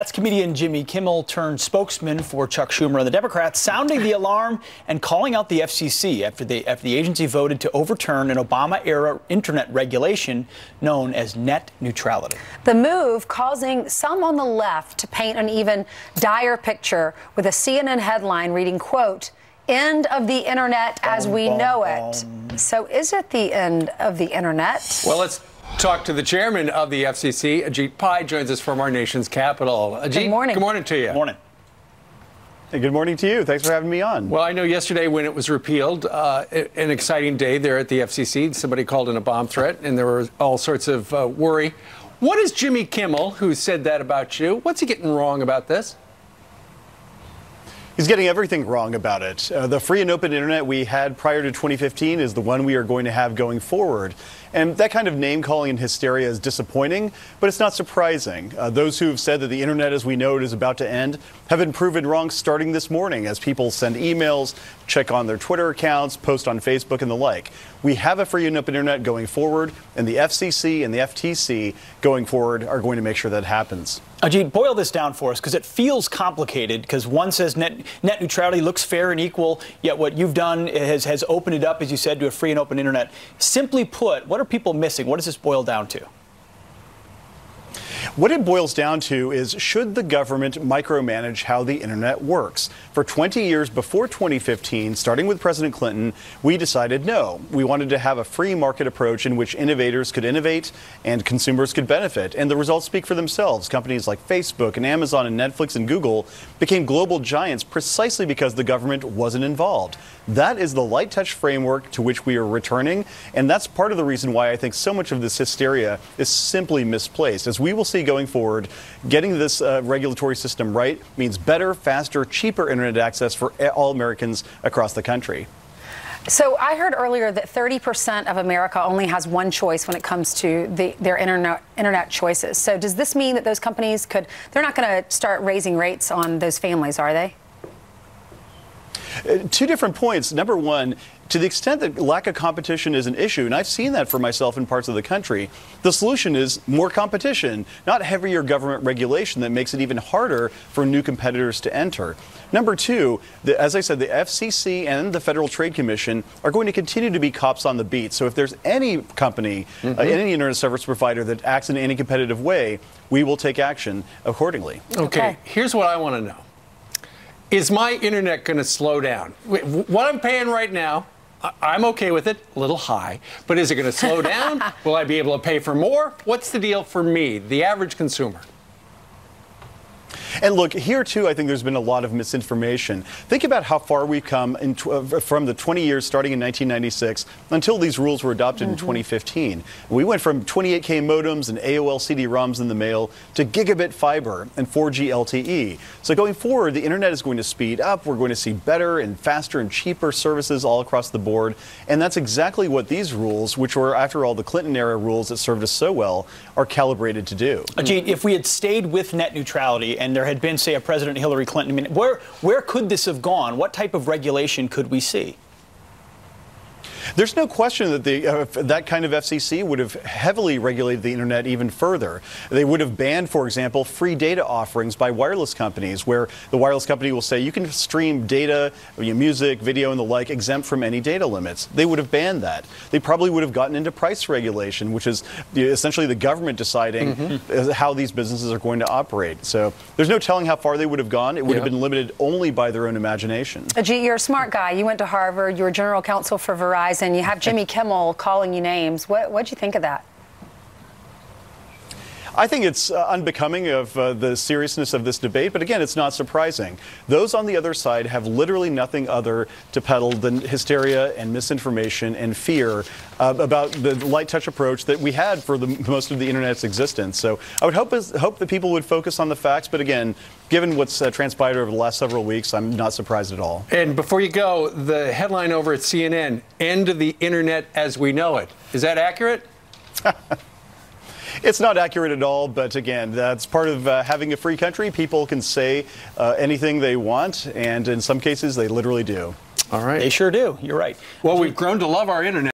That's comedian Jimmy Kimmel turned spokesman for Chuck Schumer and the Democrats, sounding the alarm and calling out the FCC after the agency voted to overturn an Obama-era internet regulation known as net neutrality. The move causing some on the left to paint an even dire picture with a CNN headline reading, quote, "End of the internet as we know it." So is it the end of the internet? Well, let's talk to the chairman of the FCC. Ajit Pai joins us from our nation's capital. Ajit, good morning. Good morning to you. Good morning. Hey, good morning to you. Thanks for having me on. Well, I know yesterday when it was repealed, an exciting day there at the FCC. Somebody called in a bomb threat, and there were all sorts of worry. What is Jimmy Kimmel, who said that about you, what's he getting wrong about this? He's getting everything wrong about it. The free and open internet we had prior to 2015 is the one we are going to have going forward. And that kind of name-calling and hysteria is disappointing, but it's not surprising. Those who have said that the internet as we know it is about to end have been proven wrong starting this morning as people send emails, check on their Twitter accounts, post on Facebook and the like. We have a free and open internet going forward, and the FCC and the FTC going forward are going to make sure that happens. Ajit, boil this down for us, because it feels complicated, because one says net neutrality looks fair and equal, yet what you've done has opened it up, as you said, to a free and open internet. Simply put, what are people missing? What does this boil down to? What it boils down to is, should the government micromanage how the internet works? For 20 years before 2015, starting with President Clinton, we decided no. We wanted to have a free market approach in which innovators could innovate and consumers could benefit. And the results speak for themselves. Companies like Facebook and Amazon and Netflix and Google became global giants precisely because the government wasn't involved. That is the light touch framework to which we are returning. And that's part of the reason why I think so much of this hysteria is simply misplaced. As we will see going forward, getting this regulatory system right means better, faster, cheaper internet access for all Americans across the country. So I heard earlier that 30% of America only has one choice when it comes to their internet choices. So does this mean that those companies they're not going to start raising rates on those families, are they? Two different points. Number one, to the extent that lack of competition is an issue, and I've seen that for myself in parts of the country, the solution is more competition, not heavier government regulation that makes it even harder for new competitors to enter. Number two, as I said, the FCC and the Federal Trade Commission are going to continue to be cops on the beat. So if there's any company, any internet service provider that acts in any competitive way, we will take action accordingly. Okay, here's what I want to know. Is my internet going to slow down? What I'm paying right now, I'm okay with it, a little high, but is it going to slow down? Will I be able to pay for more? What's the deal for me, the average consumer? And look, here too, I think there's been a lot of misinformation. Think about how far we've come from the 20 years starting in 1996 until these rules were adopted in 2015. We went from 28K modems and AOL CD-ROMs in the mail to gigabit fiber and 4G LTE. So going forward, the internet is going to speed up. We're going to see better and faster and cheaper services all across the board. And that's exactly what these rules, which were, after all, the Clinton-era rules that served us so well, are calibrated to do. Ajit, if we had stayed with net neutrality and there had been, say, a President Hillary Clinton, I mean, where could this have gone? What type of regulation could we see? There's no question that that kind of FCC would have heavily regulated the internet even further. They would have banned, for example, free data offerings by wireless companies, where the wireless company will say you can stream data, music, video, and the like exempt from any data limits. They would have banned that. They probably would have gotten into price regulation, which is essentially the government deciding how these businesses are going to operate. So there's no telling how far they would have gone. It would have been limited only by their own imagination. Ajit, you're a smart guy. You went to Harvard. You were general counsel for Verizon. You have Jimmy Kimmel calling you names. What'd you think of that? I think it's unbecoming of the seriousness of this debate, but again, it's not surprising. Those on the other side have literally nothing other to peddle than hysteria and misinformation and fear about the light touch approach that we had for most of the internet's existence. So I would hope that people would focus on the facts, but again, given what's transpired over the last several weeks, I'm not surprised at all. And before you go, the headline over at CNN, "End of the internet as we know it." Is that accurate? It's not accurate at all, but again, that's part of having a free country. People can say anything they want, and in some cases, they literally do. All right. They sure do. You're right. Well, we've grown to love our internet.